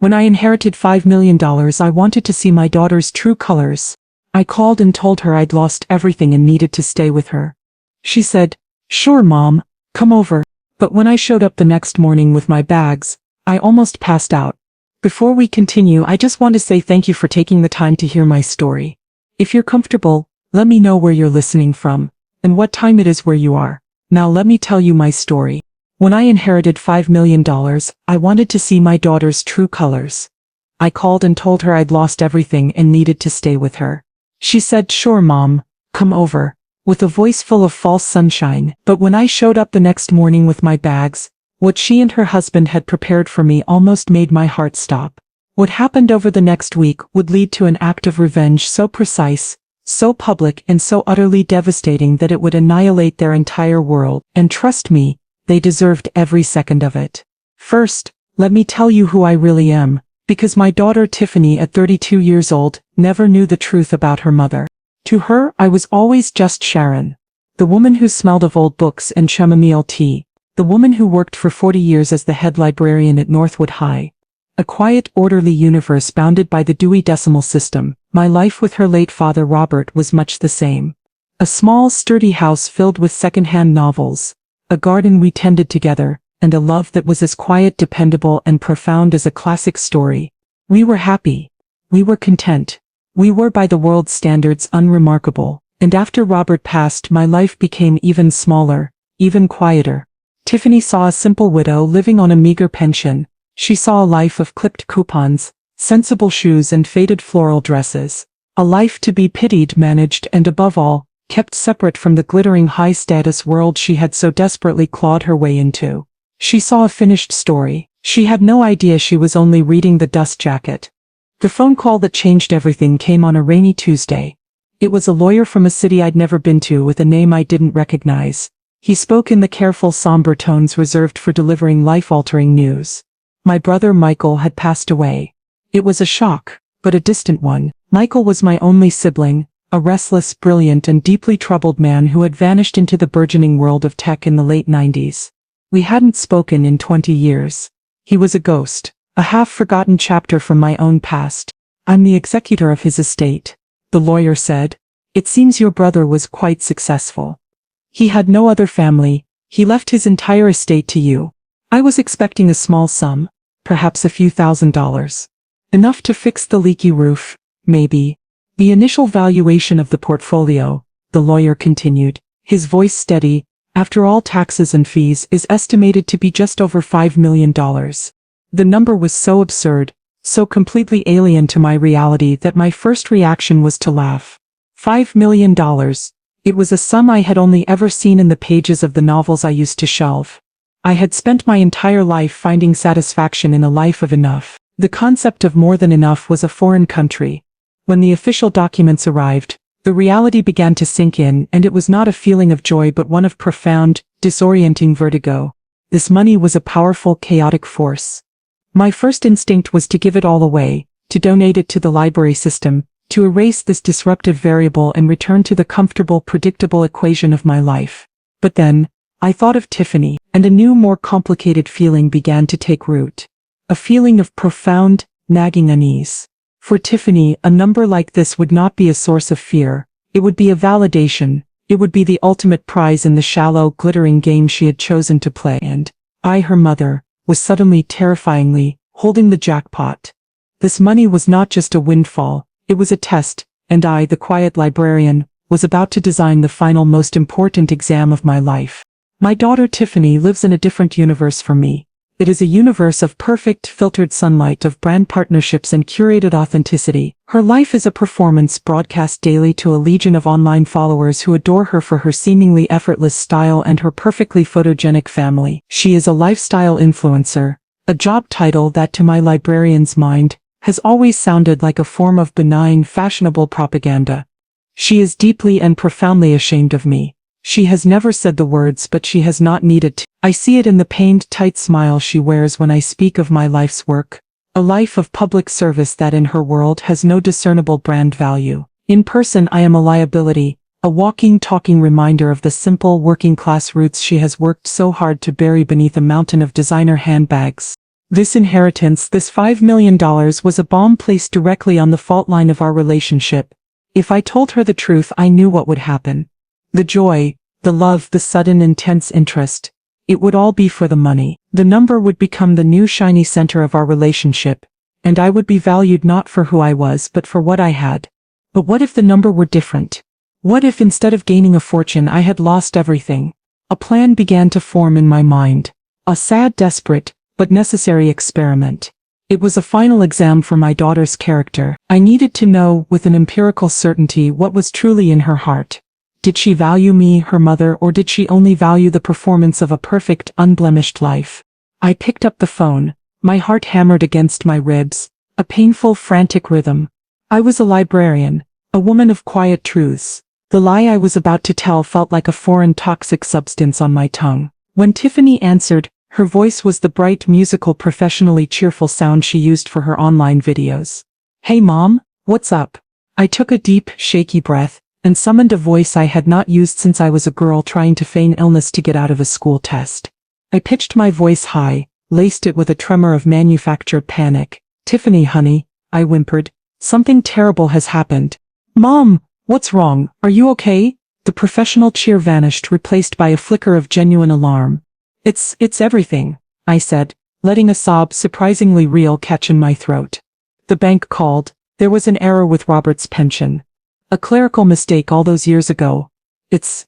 When I inherited $5 million, I wanted to see my daughter's true colors. I called and told her I'd lost everything and needed to stay with her. She said, "Sure, Mom, come over." But when I showed up the next morning with my bags, I almost passed out. Before we continue, I just want to say thank you for taking the time to hear my story. If you're comfortable, let me know where you're listening from, and what time it is where you are. Now let me tell you my story. When I inherited $5 million, I wanted to see my daughter's true colors. I called and told her I'd lost everything and needed to stay with her. She said, "Sure, Mom, come over," with a voice full of false sunshine. But when I showed up the next morning with my bags, what she and her husband had prepared for me almost made my heart stop. What happened over the next week would lead to an act of revenge so precise, so public, and so utterly devastating that it would annihilate their entire world. And trust me, they deserved every second of it. First, let me tell you who I really am, because my daughter Tiffany, at 32 years old, never knew the truth about her mother. To her, I was always just Sharon, the woman who smelled of old books and chamomile tea, the woman who worked for 40 years as the head librarian at Northwood High. A quiet, orderly universe bounded by the Dewey Decimal System. My life with her late father Robert was much the same. A small, sturdy house filled with second-hand novels, a garden we tended together, and a love that was as quiet, dependable, and profound as a classic story. We were happy. We were content. We were, by the world's standards, unremarkable. And after Robert passed, my life became even smaller, even quieter. Tiffany saw a simple widow living on a meager pension. She saw a life of clipped coupons, sensible shoes, and faded floral dresses. A life to be pitied, managed, and above all, kept separate from the glittering high-status world she had so desperately clawed her way into. She saw a finished story. She had no idea she was only reading the dust jacket. The phone call that changed everything came on a rainy Tuesday. It was a lawyer from a city I'd never been to with a name I didn't recognize. He spoke in the careful, somber tones reserved for delivering life-altering news. My brother Michael had passed away. It was a shock, but a distant one. Michael was my only sibling, a restless, brilliant, and deeply troubled man who had vanished into the burgeoning world of tech in the late 90s. We hadn't spoken in 20 years. He was a ghost, a half-forgotten chapter from my own past. "I'm the executor of his estate," the lawyer said. "It seems your brother was quite successful. He had no other family. He left his entire estate to you." I was expecting a small sum, perhaps a few $1,000s. Enough to fix the leaky roof, maybe. "The initial valuation of the portfolio," the lawyer continued, his voice steady, "after all taxes and fees, is estimated to be just over $5 million. The number was so absurd, so completely alien to my reality that my first reaction was to laugh. $5 million. It was a sum I had only ever seen in the pages of the novels I used to shelve. I had spent my entire life finding satisfaction in a life of enough. The concept of more than enough was a foreign country. When the official documents arrived, the reality began to sink in, and it was not a feeling of joy but one of profound, disorienting vertigo. This money was a powerful, chaotic force. My first instinct was to give it all away, to donate it to the library system, to erase this disruptive variable and return to the comfortable, predictable equation of my life. But then, I thought of Tiffany, and a new, more complicated feeling began to take root. A feeling of profound, nagging unease. For Tiffany, a number like this would not be a source of fear. It would be a validation. It would be the ultimate prize in the shallow, glittering game she had chosen to play. And I, her mother, was suddenly, terrifyingly, holding the jackpot. This money was not just a windfall, it was a test, and I, the quiet librarian, was about to design the final, most important exam of my life. My daughter Tiffany lives in a different universe from me. It is a universe of perfect, filtered sunlight, of brand partnerships and curated authenticity. Her life is a performance broadcast daily to a legion of online followers who adore her for her seemingly effortless style and her perfectly photogenic family. She is a lifestyle influencer, a job title that, to my librarian's mind, has always sounded like a form of benign, fashionable propaganda. She is deeply and profoundly ashamed of me. She has never said the words, but she has not needed to. I see it in the pained, tight smile she wears when I speak of my life's work. A life of public service that in her world has no discernible brand value. In person I am a liability, a walking, talking reminder of the simple, working-class roots she has worked so hard to bury beneath a mountain of designer handbags. This inheritance, this $5 million was a bomb placed directly on the fault line of our relationship. If I told her the truth, I knew what would happen. The joy, the love, the sudden intense interest. It would all be for the money. The number would become the new shiny center of our relationship, and I would be valued not for who I was but for what I had. But what if the number were different? What if instead of gaining a fortune I had lost everything? A plan began to form in my mind. A sad, desperate, but necessary experiment. It was a final exam for my daughter's character. I needed to know with an empirical certainty what was truly in her heart. Did she value me, her mother, or did she only value the performance of a perfect, unblemished life? I picked up the phone. My heart hammered against my ribs, a painful, frantic rhythm. I was a librarian, a woman of quiet truths. The lie I was about to tell felt like a foreign toxic substance on my tongue. When Tiffany answered, her voice was the bright, musical, professionally cheerful sound she used for her online videos. "Hey Mom, what's up?" I took a deep, shaky breath, and summoned a voice I had not used since I was a girl trying to feign illness to get out of a school test. I pitched my voice high, laced it with a tremor of manufactured panic. "Tiffany, honey," I whimpered, "something terrible has happened." "Mom, what's wrong? Are you okay?" The professional cheer vanished, replaced by a flicker of genuine alarm. It's everything," I said, letting a sob surprisingly real catch in my throat. "The bank called. There was an error with Robert's pension. A clerical mistake all those years ago. It's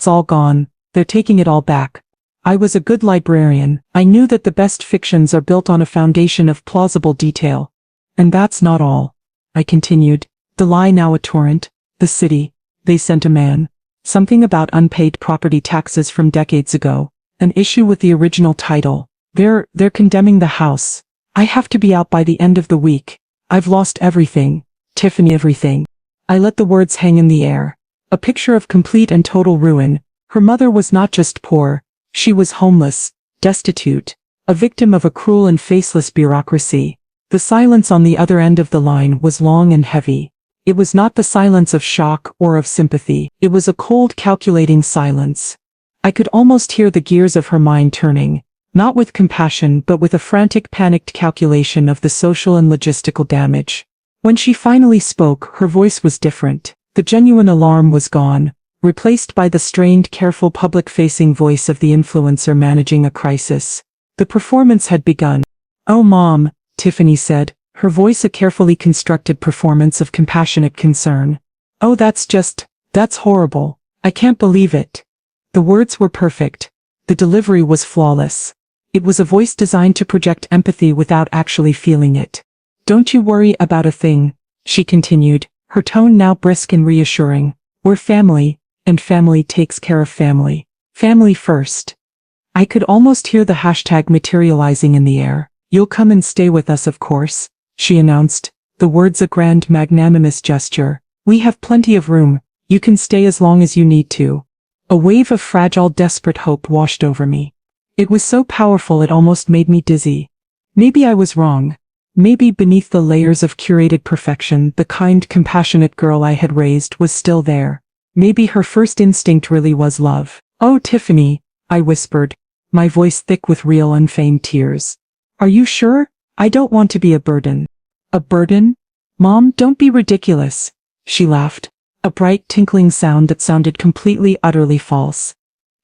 all gone. They're taking it all back." I was a good librarian. I knew that the best fictions are built on a foundation of plausible detail. "And that's not all," I continued. "The lie now a torrent. The city. They sent a man. Something about unpaid property taxes from decades ago. An issue with the original title. They're condemning the house. I have to be out by the end of the week. I've lost everything. Tiffany, everything." I let the words hang in the air. A picture of complete and total ruin. Her mother was not just poor. She was homeless, destitute, a victim of a cruel and faceless bureaucracy. The silence on the other end of the line was long and heavy. It was not the silence of shock or of sympathy. It was a cold, calculating silence. I could almost hear the gears of her mind turning, not with compassion but with a frantic, panicked calculation of the social and logistical damage. When she finally spoke, her voice was different. The genuine alarm was gone, replaced by the strained, careful, public-facing voice of the influencer managing a crisis. The performance had begun. "Oh Mom," Tiffany said, her voice a carefully constructed performance of compassionate concern. "Oh, that's horrible. I can't believe it." The words were perfect. The delivery was flawless. It was a voice designed to project empathy without actually feeling it. "Don't you worry about a thing," she continued, her tone now brisk and reassuring. "We're family, and family takes care of family. Family first." I could almost hear the hashtag materializing in the air. "You'll come and stay with us, of course," she announced, the words a grand, magnanimous gesture. "We have plenty of room. You can stay as long as you need to." A wave of fragile, desperate hope washed over me. It was so powerful it almost made me dizzy. Maybe I was wrong. Maybe beneath the layers of curated perfection, the kind, compassionate girl I had raised was still there. Maybe her first instinct really was love. "Oh, Tiffany," I whispered, my voice thick with real, unfeigned tears. "Are you sure? I don't want to be a burden." "A burden? Mom, don't be ridiculous," she laughed. A bright, tinkling sound that sounded completely, utterly false.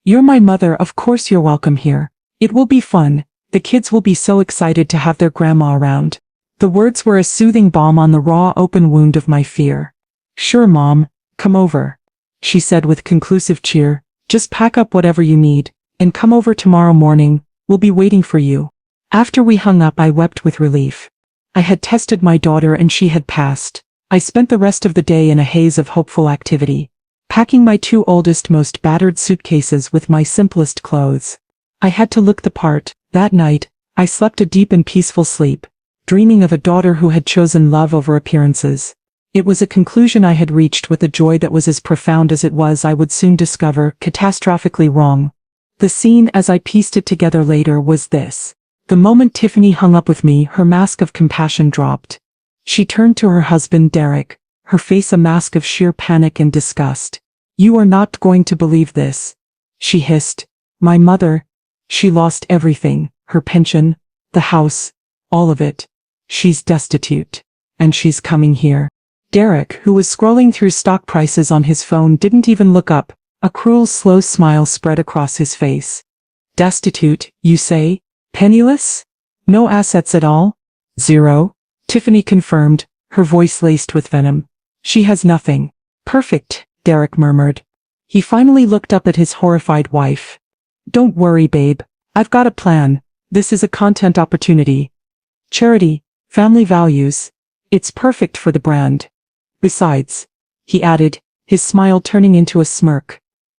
"You're my mother, of course you're welcome here. It will be fun. The kids will be so excited to have their grandma around." The words were a soothing balm on the raw, open wound of my fear. "Sure, Mom, come over," she said with conclusive cheer. "Just pack up whatever you need, and come over tomorrow morning. We'll be waiting for you." After we hung up, I wept with relief. I had tested my daughter and she had passed. I spent the rest of the day in a haze of hopeful activity, packing my two oldest, most battered suitcases with my simplest clothes. I had to look the part. That night, I slept a deep and peaceful sleep, dreaming of a daughter who had chosen love over appearances. It was a conclusion I had reached with a joy that was as profound as it was, I would soon discover, catastrophically wrong. The scene, as I pieced it together later, was this. The moment Tiffany hung up with me, her mask of compassion dropped. She turned to her husband, Derek, her face a mask of sheer panic and disgust. "You are not going to believe this," she hissed. "My mother, she lost everything, her pension, The house. All of it. She's destitute. And she's coming here. Derek, who was scrolling through stock prices on his phone, didn't even look up. A cruel, slow smile spread across his face. Destitute, you say? Penniless? No assets at all? Zero? Tiffany confirmed, her voice laced with venom. She has nothing. Perfect, Derek murmured. He finally looked up at his horrified wife. Don't worry, babe. I've got a plan. This is a content opportunity. Charity, family values. It's perfect for the brand. Besides, he added, his smile turning into a smirk.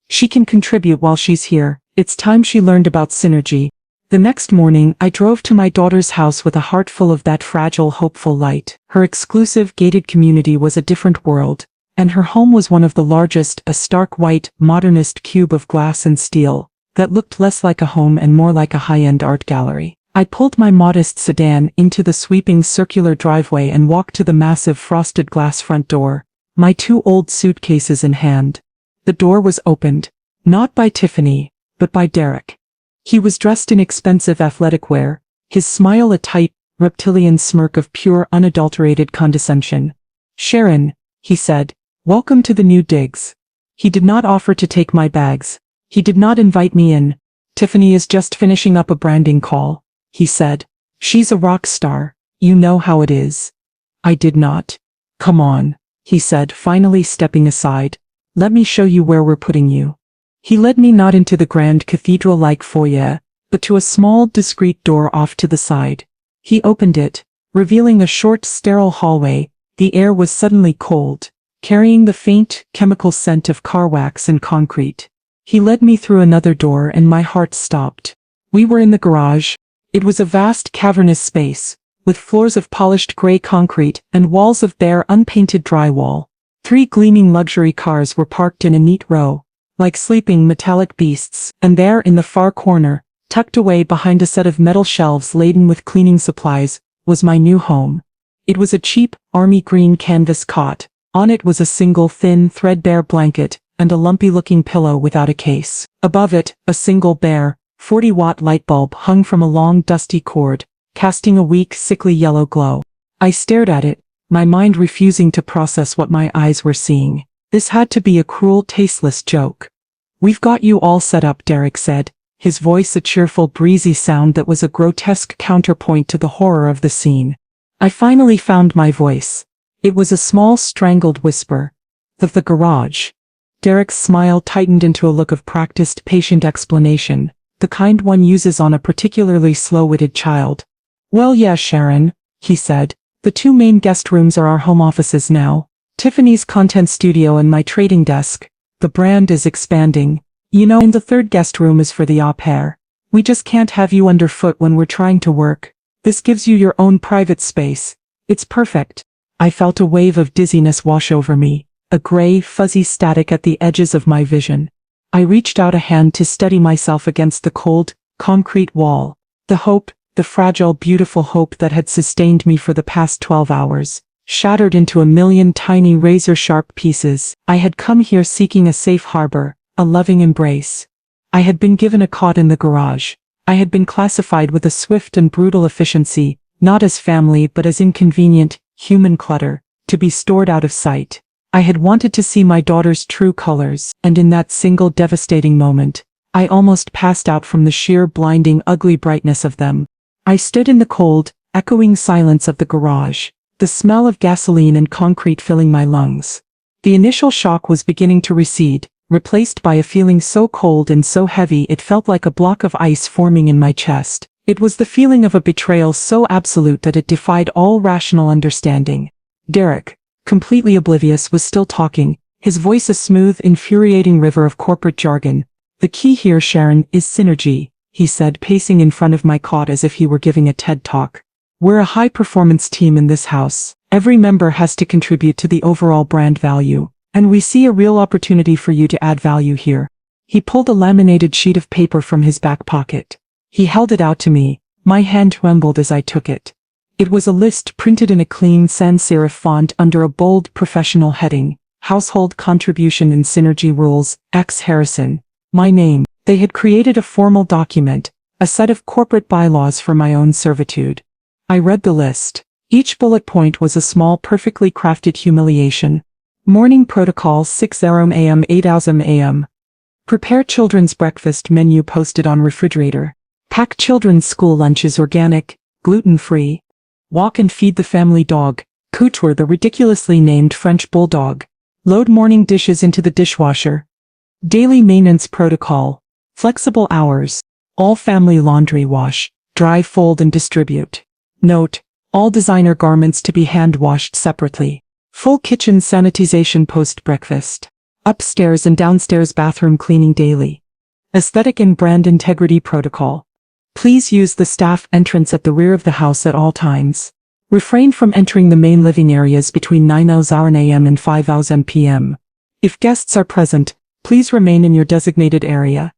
She can contribute while she's here. It's time she learned about synergy. The next morning, I drove to my daughter's house with a heart full of that fragile, hopeful light. Her exclusive, gated community was a different world, and her home was one of the largest, a stark white, modernist cube of glass and steel, that looked less like a home and more like a high-end art gallery. I pulled my modest sedan into the sweeping circular driveway and walked to the massive frosted glass front door, my 2 old suitcases in hand. The door was opened, not by Tiffany, but by Derek. He was dressed in expensive athletic wear, his smile a tight, reptilian smirk of pure, unadulterated condescension. Sharon, he said, welcome to the new digs. He did not offer to take my bags. He did not invite me in. Tiffany is just finishing up a branding call, he said. She's a rock star. You know how it is. I did not. Come on, he said, finally stepping aside. Let me show you where we're putting you. He led me not into the grand cathedral-like foyer, but to a small, discreet door off to the side. He opened it, revealing a short, sterile hallway. The air was suddenly cold, carrying the faint, chemical scent of car wax and concrete. He led me through another door and my heart stopped. We were in the garage. It was a vast, cavernous space, with floors of polished gray concrete and walls of bare, unpainted drywall. 3 gleaming luxury cars were parked in a neat row, like sleeping metallic beasts, and there in the far corner, tucked away behind a set of metal shelves laden with cleaning supplies, was my new home. It was a cheap, army green canvas cot. On it was a single thin, threadbare blanket, and a lumpy-looking pillow without a case. Above it, a single bare, 40-watt light bulb hung from a long, dusty cord, casting a weak, sickly yellow glow. I stared at it, my mind refusing to process what my eyes were seeing. This had to be a cruel, tasteless joke. We've got you all set up, Derek said, his voice a cheerful, breezy sound that was a grotesque counterpoint to the horror of the scene. I finally found my voice. It was a small, strangled whisper. The garage. Derek's smile tightened into a look of practiced, patient explanation, the kind one uses on a particularly slow-witted child. Well, yeah, Sharon, he said. The 2 main guest rooms are our home offices now. Tiffany's content studio and my trading desk. The brand is expanding. You know, and the 3rd guest room is for the au pair. We just can't have you underfoot when we're trying to work. This gives you your own private space. It's perfect. I felt a wave of dizziness wash over me, a gray, fuzzy static at the edges of my vision. I reached out a hand to steady myself against the cold, concrete wall. The hope, the fragile, beautiful hope that had sustained me for the past 12 hours. Shattered into a million tiny razor-sharp pieces. I had come here seeking a safe harbor, a loving embrace. I had been given a cot in the garage. I had been classified with a swift and brutal efficiency, not as family but as inconvenient, human clutter, to be stored out of sight. I had wanted to see my daughter's true colors, and in that single devastating moment, I almost passed out from the sheer blinding, ugly brightness of them. I stood in the cold, echoing silence of the garage, the smell of gasoline and concrete filling my lungs. The initial shock was beginning to recede, replaced by a feeling so cold and so heavy it felt like a block of ice forming in my chest. It was the feeling of a betrayal so absolute that it defied all rational understanding. Derek, completely oblivious, was still talking, his voice a smooth, infuriating river of corporate jargon. The key here, Sharon, is synergy, he said, pacing in front of my cot as if he were giving a TED talk. We're a high-performance team in this house. Every member has to contribute to the overall brand value, and we see a real opportunity for you to add value here. He pulled a laminated sheet of paper from his back pocket. He held it out to me. My hand trembled as I took it. It was a list printed in a clean sans-serif font under a bold professional heading, Household Contribution and Synergy Rules, X Harrison. My name. They had created a formal document, A set of corporate bylaws for my own servitude. I read the list. Each bullet point was a small, perfectly crafted humiliation. Morning protocol 6:00 a.m. 8:00 a.m. Prepare children's breakfast menu posted on refrigerator. Pack children's school lunches organic, gluten-free. Walk and feed the family dog, Couture the ridiculously named French bulldog. Load morning dishes into the dishwasher. Daily maintenance protocol. Flexible hours. All family laundry wash, dry, fold and distribute. Note: all designer garments to be hand-washed separately. Full kitchen sanitization post-breakfast. Upstairs and downstairs bathroom cleaning daily. Aesthetic and brand integrity protocol. Please use the staff entrance at the rear of the house at all times. Refrain from entering the main living areas between 9:00 a.m. and 5:00 p.m. If guests are present, please remain in your designated area.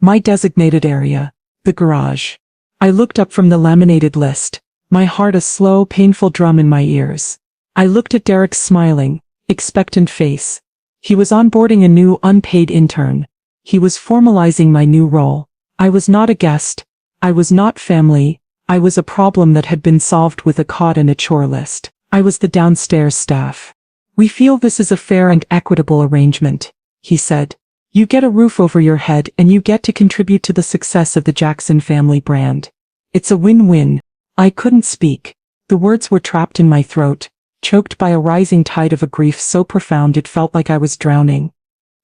My designated area. The garage. I looked up from the laminated list, my heart a slow, painful drum in my ears. I looked at Derek's smiling, expectant face. He was onboarding a new unpaid intern. He was formalizing my new role. I was not a guest. I was not family. I was a problem that had been solved with a cot and a chore list. I was the downstairs staff. We feel this is a fair and equitable arrangement, he said. You get a roof over your head and you get to contribute to the success of the Jackson family brand. It's a win-win. I couldn't speak. The words were trapped in my throat, choked by a rising tide of a grief so profound it felt like I was drowning.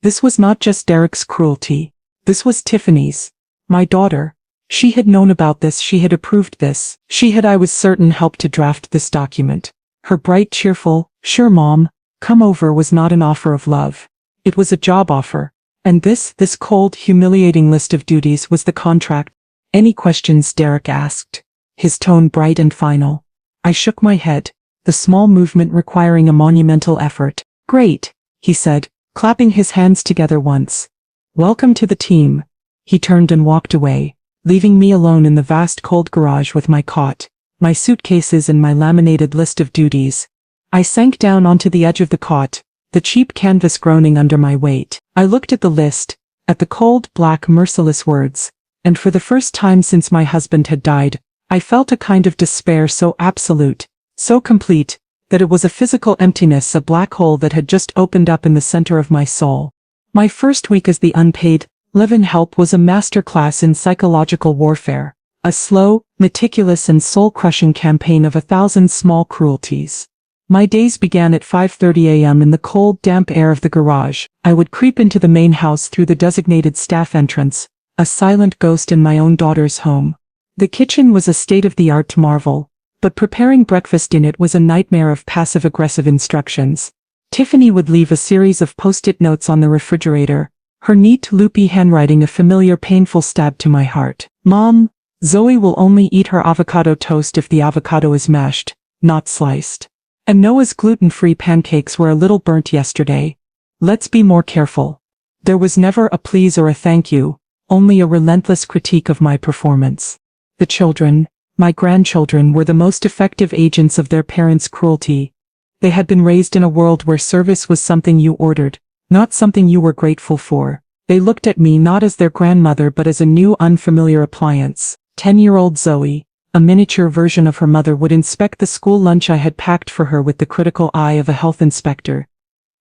This was not just Derek's cruelty. This was Tiffany's. My daughter. She had known about this, she had approved this. She had, I was certain, helped to draft this document. Her bright, cheerful, "Sure, Mom, come over" was not an offer of love. It was a job offer. And this cold, humiliating list of duties was the contract. Any questions? Derek asked, his tone bright and final. I shook my head, the small movement requiring a monumental effort. Great, he said, clapping his hands together once. Welcome to the team. He turned and walked away, leaving me alone in the vast cold garage with my cot, my suitcases and my laminated list of duties. I sank down onto the edge of the cot, the cheap canvas groaning under my weight. I looked at the list, at the cold, black, merciless words, and for the first time since my husband had died, I felt a kind of despair so absolute, so complete, that it was a physical emptiness, a black hole that had just opened up in the center of my soul. My first week as the unpaid live-in help was a masterclass in psychological warfare, a slow, meticulous and soul-crushing campaign of 1,000 small cruelties. My days began at 5:30 a.m. in the cold, damp air of the garage. I would creep into the main house through the designated staff entrance, a silent ghost in my own daughter's home. The kitchen was a state-of-the-art marvel, but preparing breakfast in it was a nightmare of passive-aggressive instructions. Tiffany would leave a series of post-it notes on the refrigerator, her neat, loopy handwriting a familiar, painful stab to my heart. Mom, Zoe will only eat her avocado toast if the avocado is mashed, not sliced. And Noah's gluten-free pancakes were a little burnt yesterday. Let's be more careful. There was never a please or a thank you, only a relentless critique of my performance. The children, my grandchildren, were the most effective agents of their parents' cruelty. They had been raised in a world where service was something you ordered, not something you were grateful for. They looked at me not as their grandmother but as a new unfamiliar appliance. 10-year-old Zoe, a miniature version of her mother, would inspect the school lunch I had packed for her with the critical eye of a health inspector.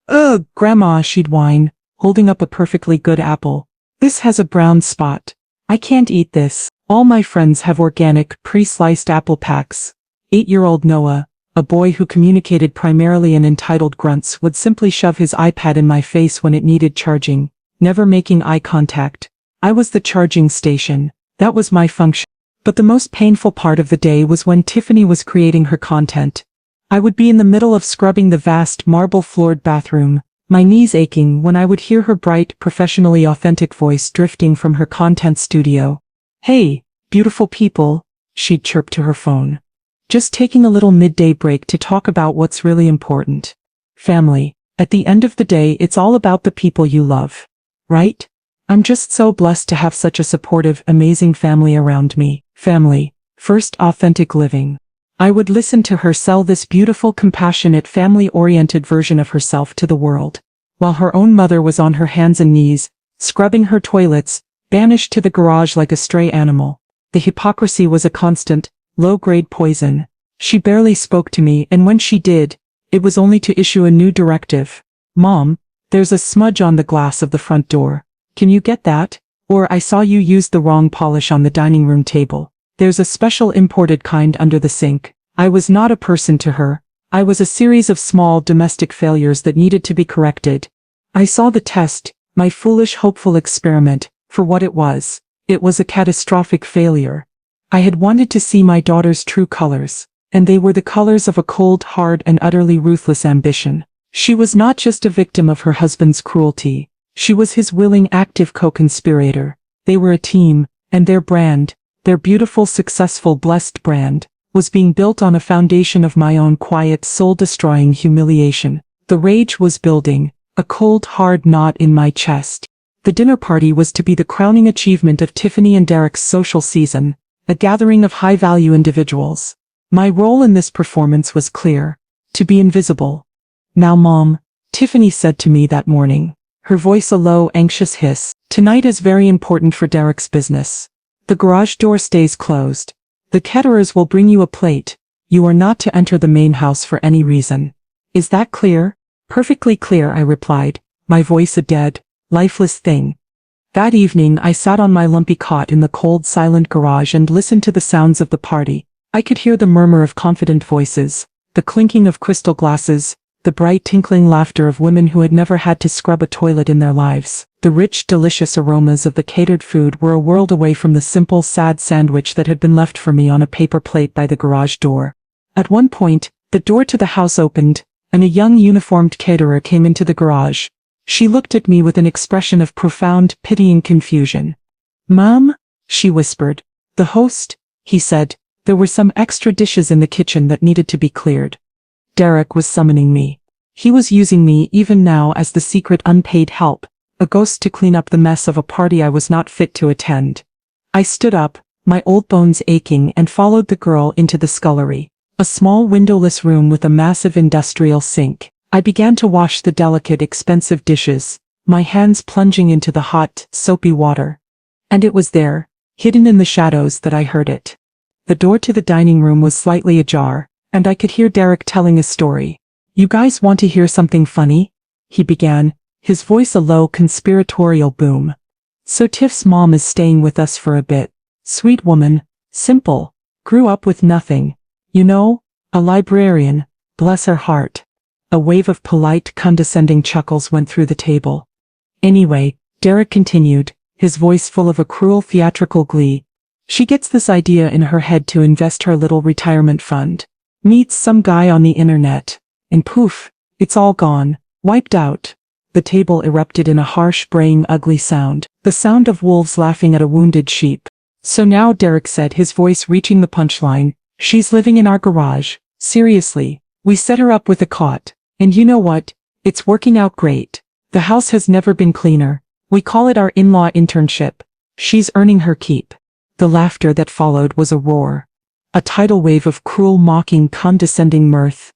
Ugh, Grandma, she'd whine, holding up a perfectly good apple. This has a brown spot. I can't eat this. All my friends have organic, pre-sliced apple packs. 8-year-old Noah, a boy who communicated primarily in entitled grunts, would simply shove his iPad in my face when it needed charging, never making eye contact. I was the charging station. That was my function. But the most painful part of the day was when Tiffany was creating her content. I would be in the middle of scrubbing the vast marble-floored bathroom, my knees aching when I would hear her bright, professionally authentic voice drifting from her content studio. Hey, beautiful people, she'd chirp to her phone. Just taking a little midday break to talk about what's really important. Family. At the end of the day, it's all about the people you love. Right? I'm just so blessed to have such a supportive, amazing family around me. Family. First, authentic living. I would listen to her sell this beautiful, compassionate, family-oriented version of herself to the world, while her own mother was on her hands and knees, scrubbing her toilets, banished to the garage like a stray animal. The hypocrisy was a constant, low-grade poison. She barely spoke to me, and when she did, it was only to issue a new directive. Mom, there's a smudge on the glass of the front door. Can you get that? Or I saw you use the wrong polish on the dining room table. There's a special imported kind under the sink. I was not a person to her. I was a series of small domestic failures that needed to be corrected. I saw the test, my foolish hopeful experiment, for what it was. It was a catastrophic failure. I had wanted to see my daughter's true colors, and they were the colors of a cold, hard, and utterly ruthless ambition. She was not just a victim of her husband's cruelty. She was his willing, active co-conspirator. They were a team, and their brand, their beautiful, successful, blessed brand, was being built on a foundation of my own quiet, soul-destroying humiliation. The rage was building, a cold, hard knot in my chest. The dinner party was to be the crowning achievement of Tiffany and Derek's social season, a gathering of high-value individuals. My role in this performance was clear: to be invisible. Now, Mom, Tiffany said to me that morning, her voice a low, anxious hiss, tonight is very important for Derek's business. The garage door stays closed. The caterers will bring you a plate. You are not to enter the main house for any reason. Is that clear? Perfectly clear, I replied, my voice a dead, lifeless thing. That evening I sat on my lumpy cot in the cold, silent garage and listened to the sounds of the party. I could hear the murmur of confident voices, the clinking of crystal glasses, the bright tinkling laughter of women who had never had to scrub a toilet in their lives. The rich, delicious aromas of the catered food were a world away from the simple, sad sandwich that had been left for me on a paper plate by the garage door. At one point, the door to the house opened, and a young uniformed caterer came into the garage. She looked at me with an expression of profound, pitying confusion. "Mom?" she whispered. "The host," he said. There were some extra dishes in the kitchen that needed to be cleared. Derek was summoning me. He was using me even now as the secret unpaid help, a ghost to clean up the mess of a party I was not fit to attend. I stood up, my old bones aching, and followed the girl into the scullery, a small windowless room with a massive industrial sink. I began to wash the delicate, expensive dishes, my hands plunging into the hot, soapy water. And it was there, hidden in the shadows, that I heard it. The door to the dining room was slightly ajar, and I could hear Derek telling a story. "You guys want to hear something funny?" he began, his voice a low, conspiratorial boom. "So Tiff's mom is staying with us for a bit. Sweet woman, simple, grew up with nothing. You know, a librarian, bless her heart." A wave of polite, condescending chuckles went through the table. "Anyway," Derek continued, his voice full of a cruel, theatrical glee, "she gets this idea in her head to invest her little retirement fund. Meets some guy on the internet. And poof, it's all gone, wiped out." The table erupted in a harsh, braying, ugly sound, the sound of wolves laughing at a wounded sheep. "So now," Derek said, his voice reaching the punchline, "she's living in our garage. Seriously, we set her up with a cot. And you know what? It's working out great. The house has never been cleaner. We call it our in-law internship. She's earning her keep." The laughter that followed was a roar. A tidal wave of cruel, mocking, condescending mirth.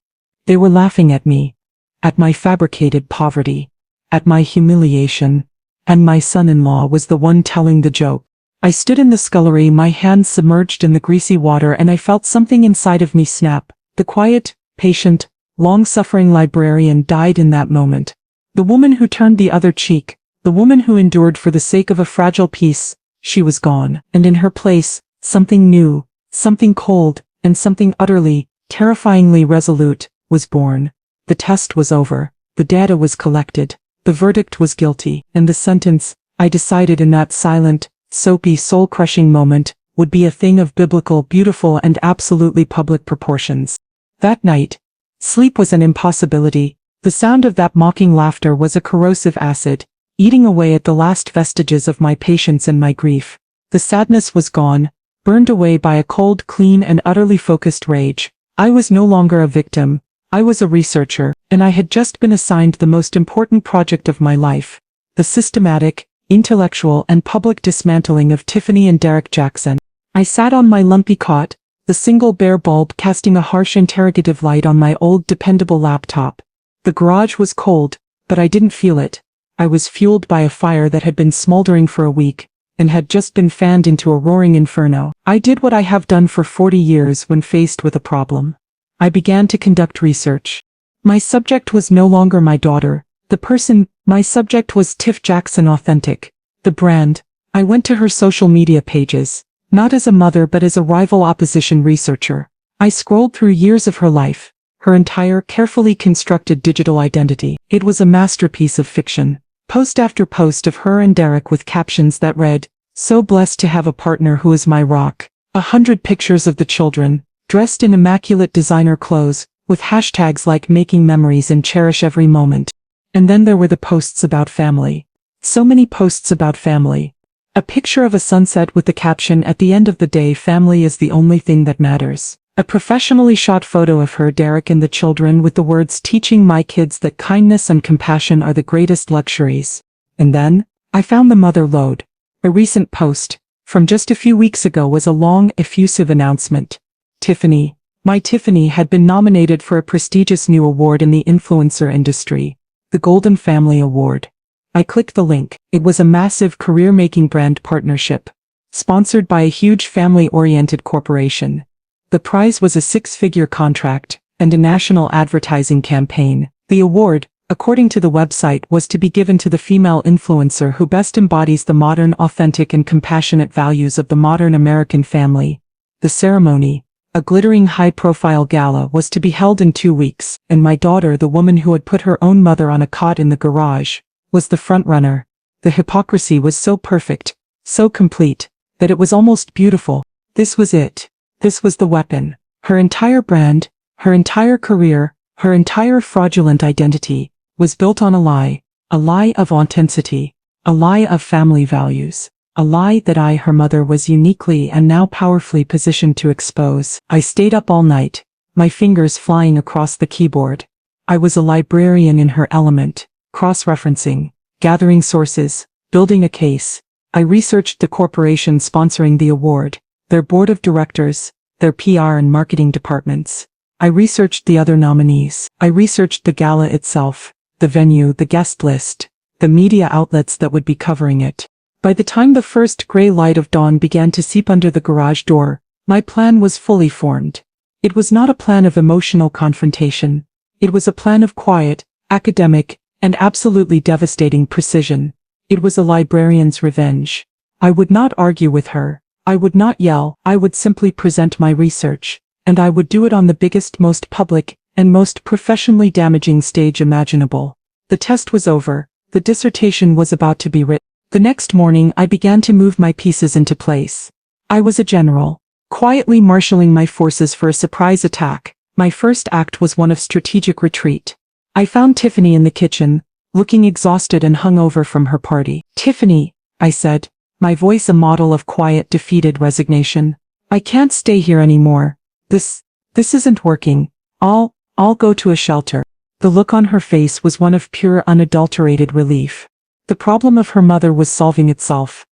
They were laughing at me. At my fabricated poverty. At my humiliation. And my son-in-law was the one telling the joke. I stood in the scullery, my hands submerged in the greasy water, and I felt something inside of me snap. The quiet, patient, long-suffering librarian died in that moment. The woman who turned the other cheek, the woman who endured for the sake of a fragile peace, she was gone. And in her place, something new, something cold, and something utterly, terrifyingly resolute, was born. The test was over, the data was collected, the verdict was guilty, and the sentence, I decided in that silent, soapy, soul-crushing moment, would be a thing of biblical, beautiful, and absolutely public proportions. That night, sleep was an impossibility. The sound of that mocking laughter was a corrosive acid, eating away at the last vestiges of my patience and my grief. The sadness was gone, burned away by a cold, clean, and utterly focused rage. I was no longer a victim. I was a researcher, and I had just been assigned the most important project of my life: the systematic, intellectual, and public dismantling of Tiffany and Derek Jackson. I sat on my lumpy cot, the single bare bulb casting a harsh interrogative light on my old dependable laptop. The garage was cold, but I didn't feel it. I was fueled by a fire that had been smoldering for a week, and had just been fanned into a roaring inferno. I did what I have done for 40 years when faced with a problem. I began to conduct research. My subject was no longer my daughter, the person. My subject was Tiff Jackson Authentic, the brand. I went to her social media pages, not as a mother but as a rival opposition researcher. I scrolled through years of her life, her entire carefully constructed digital identity. It was a masterpiece of fiction. Post after post of her and Derek with captions that read, "So blessed to have a partner who is my rock." 100 pictures of the children, dressed in immaculate designer clothes, with hashtags like making memories and cherish every moment. And then there were the posts about family. So many posts about family. A picture of a sunset with the caption at the end of the day, "Family is the only thing that matters." A professionally shot photo of her, Derek, and the children with the words, "Teaching my kids that kindness and compassion are the greatest luxuries." And then, I found the mother load. A recent post, from just a few weeks ago, was a long, effusive announcement. Tiffany. My Tiffany had been nominated for a prestigious new award in the influencer industry, the Golden Family Award. I clicked the link. It was a massive career-making brand partnership, sponsored by a huge family-oriented corporation. The prize was a 6-figure contract and a national advertising campaign. The award, according to the website, was to be given to the female influencer who best embodies the modern, authentic, and compassionate values of the modern American family. The ceremony, a glittering high-profile gala, was to be held in 2 weeks, and my daughter, the woman who had put her own mother on a cot in the garage, was the frontrunner. The hypocrisy was so perfect, so complete, that it was almost beautiful. This was it. This was the weapon. Her entire brand, her entire career, her entire fraudulent identity, was built on a lie of authenticity, a lie of family values, a lie that I, her mother, was uniquely and now powerfully positioned to expose. I stayed up all night, my fingers flying across the keyboard. I was a librarian in her element, cross-referencing, gathering sources, building a case. I researched the corporation sponsoring the award, their board of directors, their PR and marketing departments. I researched the other nominees. I researched the gala itself, the venue, the guest list, the media outlets that would be covering it. By the time the first gray light of dawn began to seep under the garage door, my plan was fully formed. It was not a plan of emotional confrontation. It was a plan of quiet, academic, and absolutely devastating precision. It was a librarian's revenge. I would not argue with her. I would not yell. I would simply present my research, and I would do it on the biggest, most public, and most professionally damaging stage imaginable. The test was over. The dissertation was about to be written. The next morning I began to move my pieces into place. I was a general, quietly marshalling my forces for a surprise attack. My first act was one of strategic retreat. I found Tiffany in the kitchen, looking exhausted and hungover from her party. "Tiffany," I said, my voice a model of quiet, defeated resignation. "I can't stay here anymore. This isn't working. I'll go to a shelter." The look on her face was one of pure, unadulterated relief. The problem of her mother was solving itself.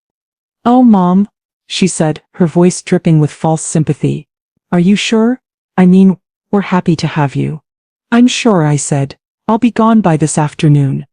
"Oh, Mom," she said, her voice dripping with false sympathy. "Are you sure? I mean, we're happy to have you." "I'm sure," I said. "I'll be gone by this afternoon."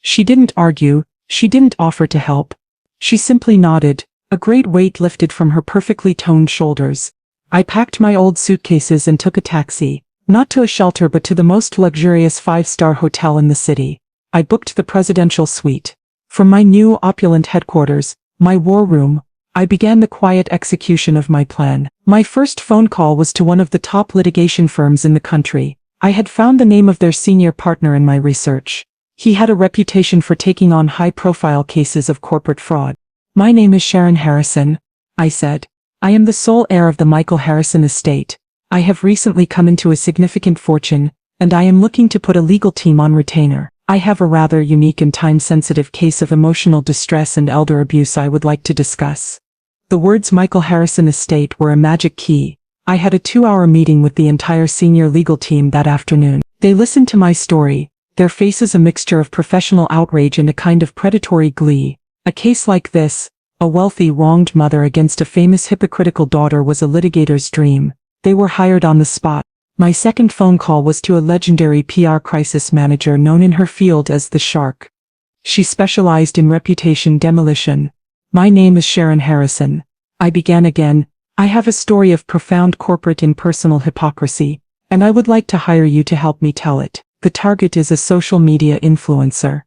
She didn't argue. She didn't offer to help. She simply nodded, a great weight lifted from her perfectly toned shoulders. I packed my old suitcases and took a taxi, not to a shelter but to the most luxurious 5-star hotel in the city. I booked the presidential suite. From my new opulent headquarters, my war room, I began the quiet execution of my plan. My first phone call was to one of the top litigation firms in the country. I had found the name of their senior partner in my research. He had a reputation for taking on high-profile cases of corporate fraud. "My name is Sharon Harrison," I said. "I am the sole heir of the Michael Harrison estate. I have recently come into a significant fortune, and I am looking to put a legal team on retainer. I have a rather unique and time-sensitive case of emotional distress and elder abuse I would like to discuss." The words Michael Harrison estate were a magic key. I had a 2-hour meeting with the entire senior legal team that afternoon. They listened to my story, their faces a mixture of professional outrage and a kind of predatory glee. A case like this, a wealthy, wronged mother against a famous hypocritical daughter, was a litigator's dream. They were hired on the spot. My second phone call was to a legendary PR crisis manager known in her field as the Shark. She specialized in reputation demolition, My name is Sharon Harrison. I began again. I have a story of profound corporate and personal hypocrisy, and I would like to hire you to help me tell it. The target is a social media influencer.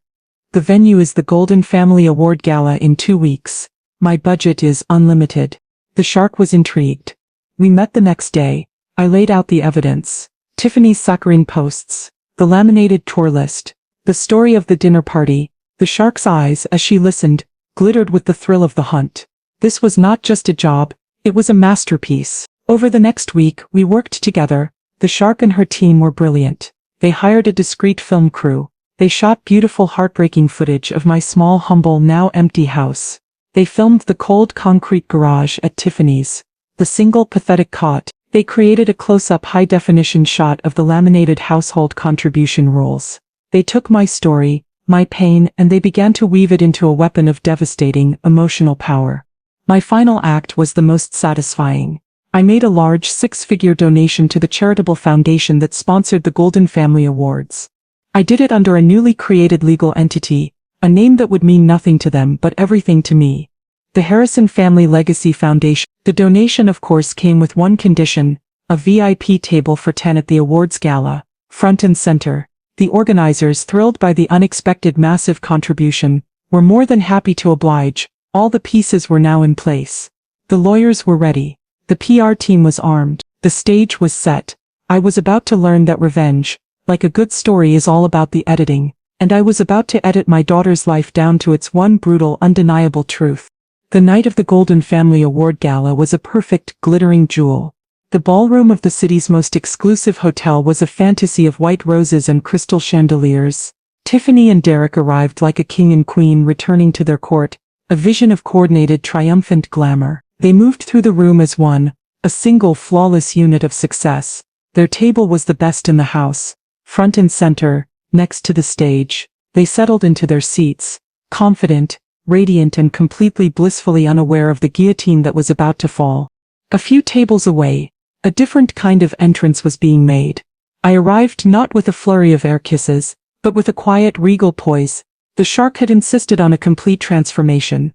The venue is the Golden Family Award Gala in 2 weeks. My budget is unlimited. The shark was intrigued. We met the next day. I laid out the evidence. Tiffany's saccharine posts. The laminated tour list. The story of the dinner party. The shark's eyes, as she listened, glittered with the thrill of the hunt. This was not just a job, it was a masterpiece. Over the next week, we worked together. The shark and her team were brilliant. They hired a discreet film crew. They shot beautiful, heartbreaking footage of my small, humble, now empty house. They filmed the cold concrete garage at Tiffany's. The single pathetic cot. They created a close-up high-definition shot of the laminated household contribution rules. They took my story, my pain, and they began to weave it into a weapon of devastating, emotional power. My final act was the most satisfying. I made a large 6-figure donation to the charitable foundation that sponsored the Golden Family Awards. I did it under a newly created legal entity, a name that would mean nothing to them but everything to me. The Harrison Family Legacy Foundation. The donation of course came with one condition, a VIP table for 10 at the awards gala, front and center. The organizers, thrilled by the unexpected massive contribution, were more than happy to oblige. All the pieces were now in place. The lawyers were ready. The PR team was armed. The stage was set. I was about to learn that revenge, like a good story, is all about the editing, and I was about to edit my daughter's life down to its one brutal, undeniable truth. The night of the Golden Family Award Gala was a perfect, glittering jewel. The ballroom of the city's most exclusive hotel was a fantasy of white roses and crystal chandeliers. Tiffany and Derek arrived like a king and queen returning to their court, a vision of coordinated, triumphant glamour. They moved through the room as one, a single flawless unit of success. Their table was the best in the house, front and center, next to the stage. They settled into their seats, confident, radiant, and completely blissfully unaware of the guillotine that was about to fall. A few tables away, a different kind of entrance was being made. I arrived not with a flurry of air kisses, but with a quiet, regal poise. The shark had insisted on a complete transformation.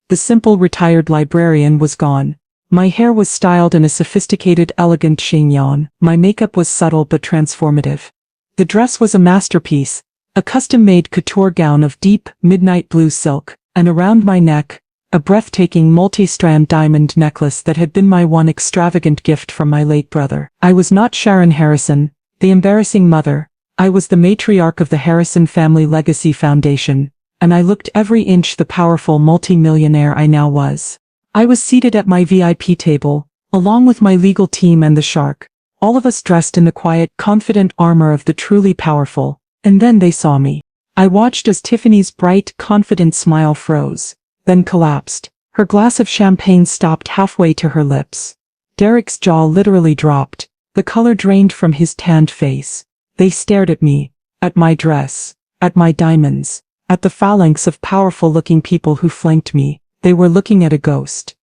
The simple, retired librarian was gone. My hair was styled in a sophisticated, elegant chignon. My makeup was subtle but transformative. The dress was a masterpiece, a custom-made couture gown of deep, midnight blue silk, and around my neck, a breathtaking multi-strand diamond necklace that had been my one extravagant gift from my late brother. I was not Sharon Harrison, the embarrassing mother. I was the matriarch of the Harrison Family Legacy Foundation, and I looked every inch the powerful multi-millionaire I now was. I was seated at my VIP table, along with my legal team and the shark, all of us dressed in the quiet, confident armor of the truly powerful, and then they saw me. I watched as Tiffany's bright, confident smile froze, then collapsed. Her glass of champagne stopped halfway to her lips. Derek's jaw literally dropped. The color drained from his tanned face. They stared at me, at my dress, at my diamonds, at the phalanx of powerful-looking people who flanked me. They were looking at a ghost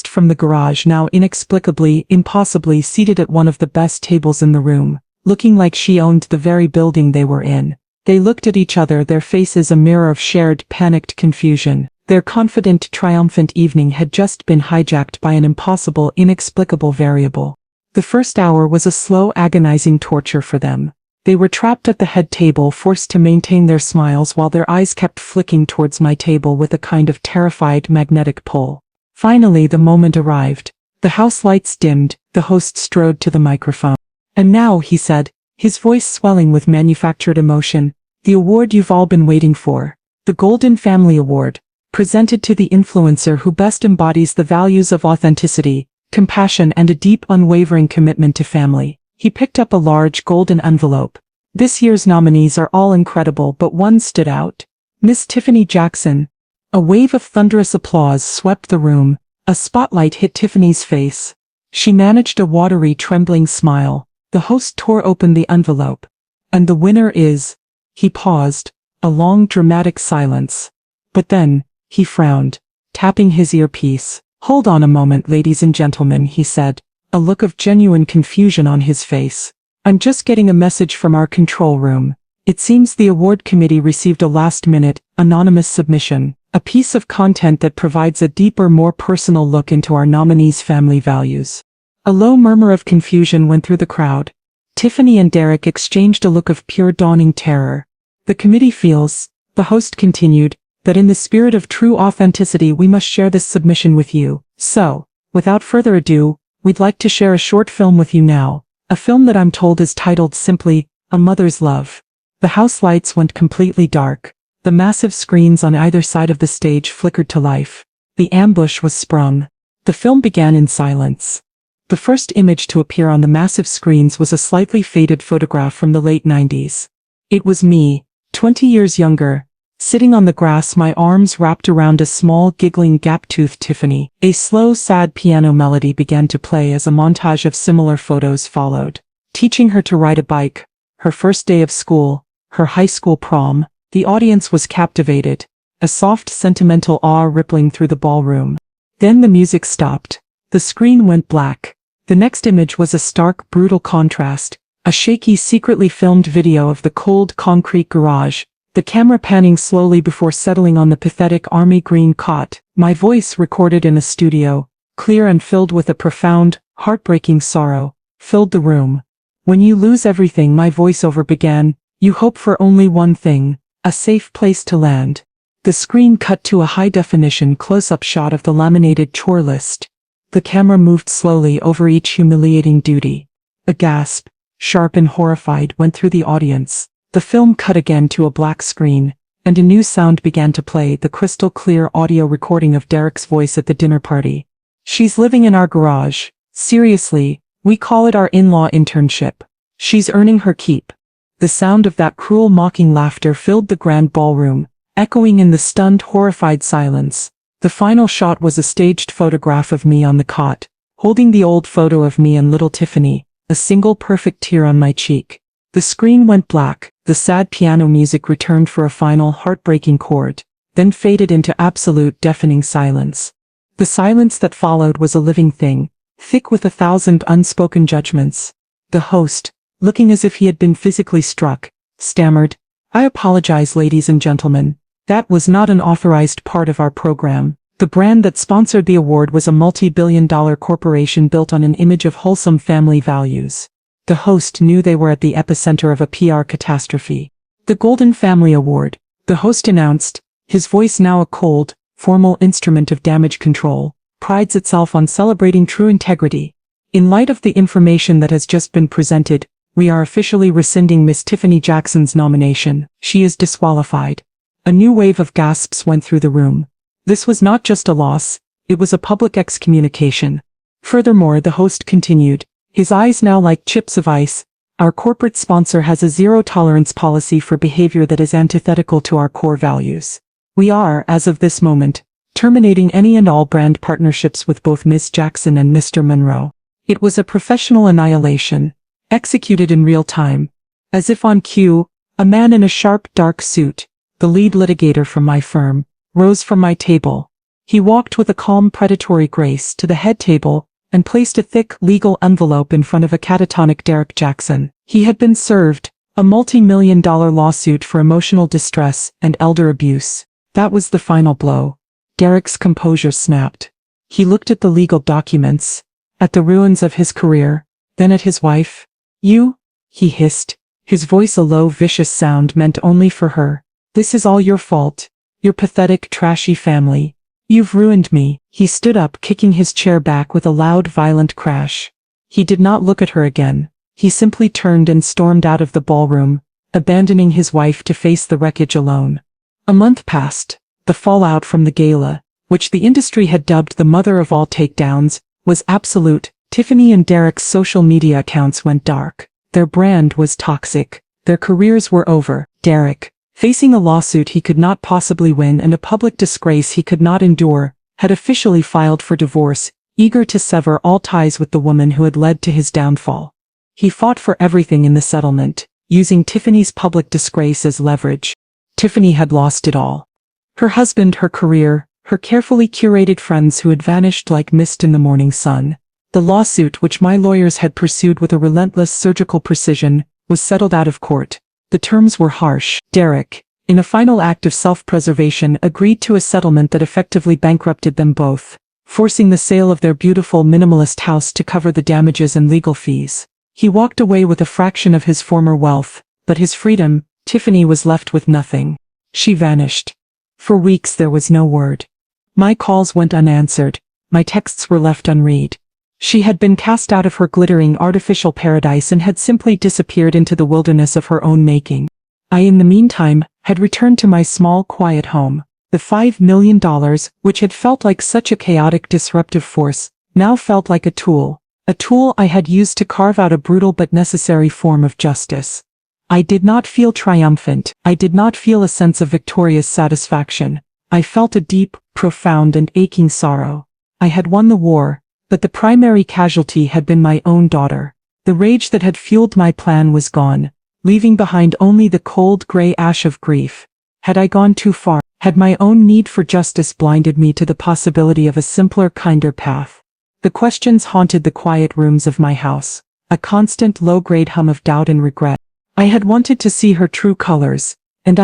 from the garage, now inexplicably, impossibly seated at one of the best tables in the room, looking like she owned the very building they were in. They looked at each other, their faces a mirror of shared, panicked confusion. Their confident, triumphant evening had just been hijacked by an impossible, inexplicable variable. The first hour was a slow, agonizing torture for them. They were trapped at the head table, forced to maintain their smiles while their eyes kept flicking towards my table with a kind of terrified, magnetic pull. Finally, the moment arrived. The house lights dimmed, the host strode to the microphone. "And now," he said, his voice swelling with manufactured emotion, "the award you've all been waiting for. The Golden Family Award, presented to the influencer who best embodies the values of authenticity, compassion, and a deep, unwavering commitment to family." He picked up a large golden envelope. "This year's nominees are all incredible, but one stood out. Miss Tiffany Jackson." A wave of thunderous applause swept the room. A spotlight hit Tiffany's face. She managed a watery, trembling smile. The host tore open the envelope. "And the winner is..." He paused. A long, dramatic silence. But then, he frowned, tapping his earpiece. "Hold on a moment, ladies and gentlemen," he said, a look of genuine confusion on his face. "I'm just getting a message from our control room. It seems the award committee received a last-minute, anonymous submission. a piece of content that provides a deeper, more personal look into our nominee's family values. A low murmur of confusion went through the crowd. Tiffany and Derek exchanged a look of pure dawning terror. The committee feels, the host continued, that in the spirit of true authenticity we must share this submission with you. So, without further ado, we'd like to share a short film with you now. A film that I'm told is titled simply, A Mother's Love. The house lights went completely dark. The massive screens on either side of the stage flickered to life. The ambush was sprung. The film began in silence. The first image to appear on the massive screens was a slightly faded photograph from the late 90s. It was me, 20 years younger, sitting on the grass, my arms wrapped around a small, giggling, gap-toothed Tiffany. A slow, sad piano melody began to play as a montage of similar photos followed. Teaching her to ride a bike, her first day of school, her high school prom, the audience was captivated, a soft, sentimental awe rippling through the ballroom. Then the music stopped. The screen went black. The next image was a stark, brutal contrast, a shaky, secretly filmed video of the cold, concrete garage, the camera panning slowly before settling on the pathetic army green cot. My voice, recorded in a studio, clear and filled with a profound, heartbreaking sorrow, filled the room. When you lose everything, my voiceover began, you hope for only one thing, a safe place to land. The screen cut to a high-definition close-up shot of the laminated chore list. The camera moved slowly over each humiliating duty. A gasp, sharp and horrified, went through the audience. The film cut again to a black screen, and a new sound began to play, the crystal-clear audio recording of Derek's voice at the dinner party. She's living in our garage. Seriously, we call it our in-law internship. She's earning her keep. The sound of that cruel, mocking laughter filled the grand ballroom, echoing in the stunned, horrified silence. The final shot was a staged photograph of me on the cot, holding the old photo of me and little Tiffany, a single perfect tear on my cheek. The screen went black, the sad piano music returned for a final heartbreaking chord, then faded into absolute deafening silence. The silence that followed was a living thing, thick with 1,000 unspoken judgments. The host, looking as if he had been physically struck, stammered, "I apologize, ladies and gentlemen. That was not an authorized part of our program." The brand that sponsored the award was a multi-billion-dollar corporation built on an image of wholesome family values. The host knew they were at the epicenter of a PR catastrophe. "The Golden Family Award," the host announced, his voice now a cold, formal instrument of damage control, "prides itself on celebrating true integrity. In light of the information that has just been presented, we are officially rescinding Miss Tiffany Jackson's nomination. She is disqualified." A new wave of gasps went through the room. This was not just a loss, it was a public excommunication. Furthermore, the host continued, his eyes now like chips of ice, "Our corporate sponsor has a zero-tolerance policy for behavior that is antithetical to our core values. We are, as of this moment, terminating any and all brand partnerships with both Ms. Jackson and Mr. Monroe." It was a professional annihilation, executed in real time. As if on cue, a man in a sharp, dark suit, the lead litigator from my firm, rose from my table. He walked with a calm, predatory grace to the head table and placed a thick, legal envelope in front of a catatonic Derek Jackson. He had been served, a multi-million-dollar lawsuit for emotional distress and elder abuse. That was the final blow. Derek's composure snapped. He looked at the legal documents, at the ruins of his career, then at his wife. "You?" he hissed, his voice a low, vicious sound meant only for her. "This is all your fault. Your pathetic, trashy family. You've ruined me." He stood up, kicking his chair back with a loud, violent crash. He did not look at her again. He simply turned and stormed out of the ballroom, abandoning his wife to face the wreckage alone. A month passed. The fallout from the gala, which the industry had dubbed the mother of all takedowns, was absolute. Tiffany and Derek's social media accounts went dark. Their brand was toxic. Their careers were over. Derek, facing a lawsuit he could not possibly win and a public disgrace he could not endure, had officially filed for divorce, eager to sever all ties with the woman who had led to his downfall. He fought for everything in the settlement, using Tiffany's public disgrace as leverage. Tiffany had lost it all. Her husband, her career, her carefully curated friends who had vanished like mist in the morning sun. The lawsuit, which my lawyers had pursued with a relentless surgical precision, was settled out of court. The terms were harsh. Derek, in a final act of self-preservation, agreed to a settlement that effectively bankrupted them both, forcing the sale of their beautiful minimalist house to cover the damages and legal fees. He walked away with a fraction of his former wealth, but his freedom, Tiffany was left with nothing. She vanished. For weeks there was no word. My calls went unanswered, my texts were left unread. She had been cast out of her glittering artificial paradise and had simply disappeared into the wilderness of her own making. I, in the meantime, had returned to my small, quiet home. The $5 million, which had felt like such a chaotic, disruptive force, now felt like a tool I had used to carve out a brutal but necessary form of justice. I did not feel triumphant. I did not feel a sense of victorious satisfaction. I felt a deep, profound and aching sorrow. I had won the war, but the primary casualty had been my own daughter. The rage that had fueled my plan was gone, leaving behind only the cold gray ash of grief. Had I gone too far? Had my own need for justice blinded me to the possibility of a simpler, kinder path? The questions haunted the quiet rooms of my house, a constant low-grade hum of doubt and regret. I had wanted to see her true colors, but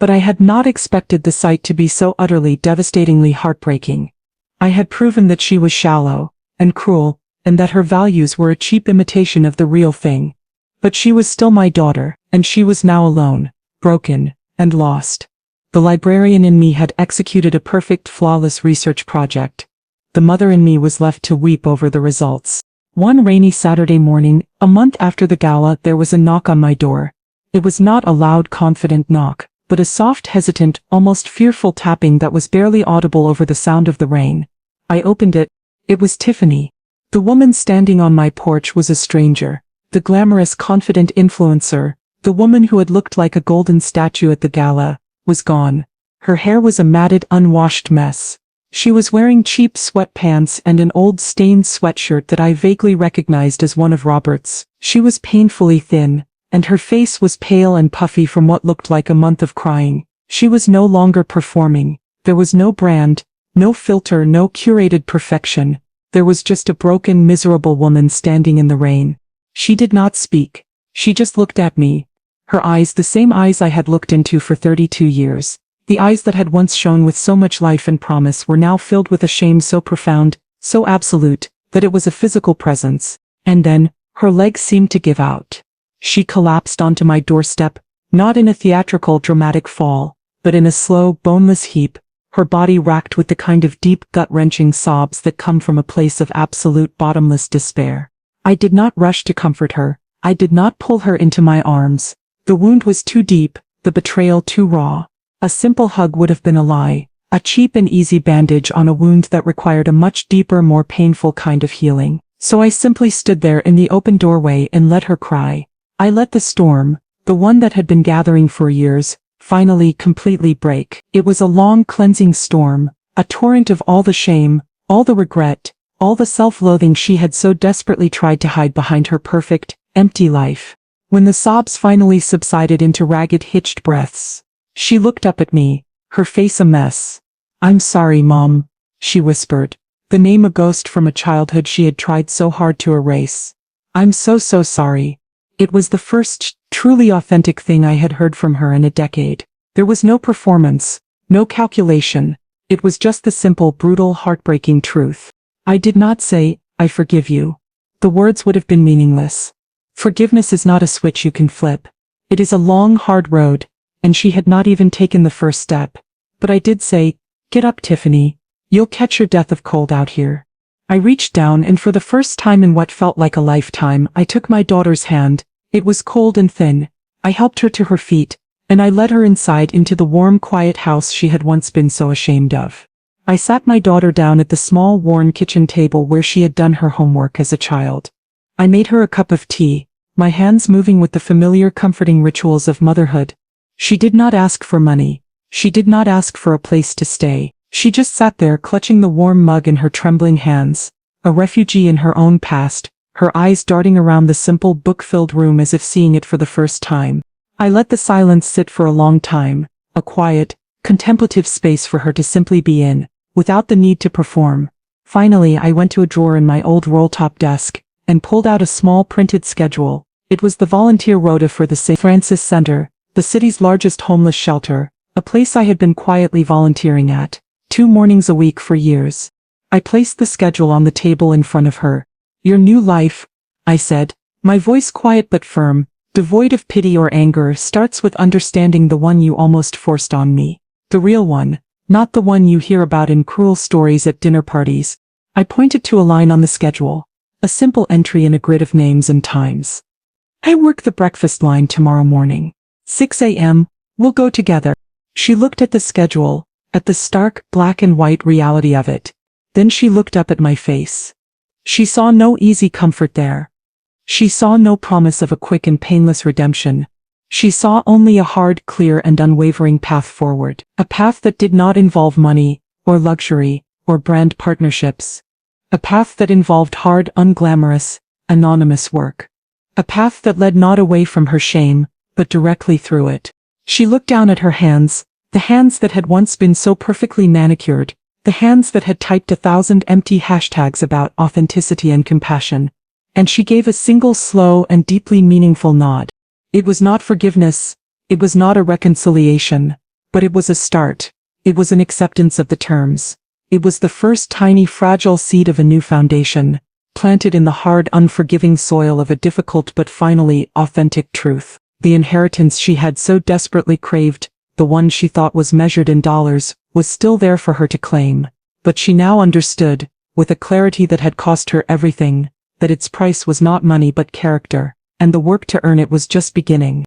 I had not expected the sight to be so utterly, devastatingly heartbreaking. I had proven that she was shallow and cruel, and that her values were a cheap imitation of the real thing. But she was still my daughter, and she was now alone, broken, and lost. The librarian in me had executed a perfect, flawless research project. The mother in me was left to weep over the results. One rainy Saturday morning, a month after the gala, there was a knock on my door. It was not a loud, confident knock, but a soft, hesitant, almost fearful tapping that was barely audible over the sound of the rain. I opened it. It was Tiffany. The woman standing on my porch was a stranger. The glamorous, confident influencer, the woman who had looked like a golden statue at the gala, was gone. Her hair was a matted, unwashed mess. She was wearing cheap sweatpants and an old stained sweatshirt that I vaguely recognized as one of Robert's. She was painfully thin, and her face was pale and puffy from what looked like a month of crying. She was no longer performing. There was no brand, no filter, no curated perfection. There was just a broken, miserable woman standing in the rain. She did not speak. She just looked at me. Her eyes, the same eyes I had looked into for 32 years. The eyes that had once shone with so much life and promise were now filled with a shame so profound, so absolute, that it was a physical presence. And then, her legs seemed to give out. She collapsed onto my doorstep, not in a theatrical, dramatic fall, but in a slow, boneless heap, her body racked with the kind of deep, gut-wrenching sobs that come from a place of absolute, bottomless despair. I did not rush to comfort her. I did not pull her into my arms. The wound was too deep, the betrayal too raw. A simple hug would have been a lie, a cheap and easy bandage on a wound that required a much deeper, more painful kind of healing. So I simply stood there in the open doorway and let her cry. I let the storm, the one that had been gathering for years, finally completely break. It was a long, cleansing storm, a torrent of all the shame, all the regret, all the self-loathing she had so desperately tried to hide behind her perfect, empty life. When the sobs finally subsided into ragged, hitched breaths, she looked up at me, her face a mess. "I'm sorry, Mom," she whispered, the name a ghost from a childhood she had tried so hard to erase. "I'm so sorry." It was the first, truly authentic thing I had heard from her in a decade. There was no performance, no calculation. It was just the simple, brutal, heartbreaking truth. I did not say, "I forgive you." The words would have been meaningless. Forgiveness is not a switch you can flip. It is a long, hard road, and she had not even taken the first step. But I did say, "Get up, Tiffany. You'll catch your death of cold out here." I reached down and for the first time in what felt like a lifetime, I took my daughter's hand. It was cold and thin. I helped her to her feet, and I led her inside into the warm, quiet house she had once been so ashamed of. I sat my daughter down at the small, worn kitchen table where she had done her homework as a child. I made her a cup of tea, my hands moving with the familiar, comforting rituals of motherhood. She did not ask for money. She did not ask for a place to stay. She just sat there clutching the warm mug in her trembling hands, a refugee in her own past, her eyes darting around the simple, book-filled room as if seeing it for the first time. I let the silence sit for a long time, a quiet, contemplative space for her to simply be in, without the need to perform. Finally, I went to a drawer in my old roll-top desk, and pulled out a small printed schedule. It was the volunteer rota for the St. Francis Center, the city's largest homeless shelter, a place I had been quietly volunteering at, 2 mornings a week for years. I placed the schedule on the table in front of her. "Your new life," I said, my voice quiet but firm, devoid of pity or anger, "starts with understanding the one you almost forced on me. The real one, not the one you hear about in cruel stories at dinner parties." I pointed to a line on the schedule, a simple entry in a grid of names and times. "I work the breakfast line tomorrow morning. 6 a.m., we'll go together." She looked at the schedule, at the stark, black and white reality of it. Then she looked up at my face. She saw no easy comfort there. She saw no promise of a quick and painless redemption. She saw only a hard, clear and unwavering path forward. A path that did not involve money, or luxury, or brand partnerships. A path that involved hard, unglamorous, anonymous work. A path that led not away from her shame, but directly through it. She looked down at her hands, the hands that had once been so perfectly manicured, the hands that had typed 1,000 empty hashtags about authenticity and compassion, and she gave a single slow and deeply meaningful nod. It was not forgiveness, it was not a reconciliation, but it was a start. It was an acceptance of the terms. It was the first tiny fragile seed of a new foundation, planted in the hard, unforgiving soil of a difficult but finally authentic truth. The inheritance she had so desperately craved, the one she thought was measured in dollars, was still there for her to claim. But she now understood, with a clarity that had cost her everything, that its price was not money but character, and the work to earn it was just beginning.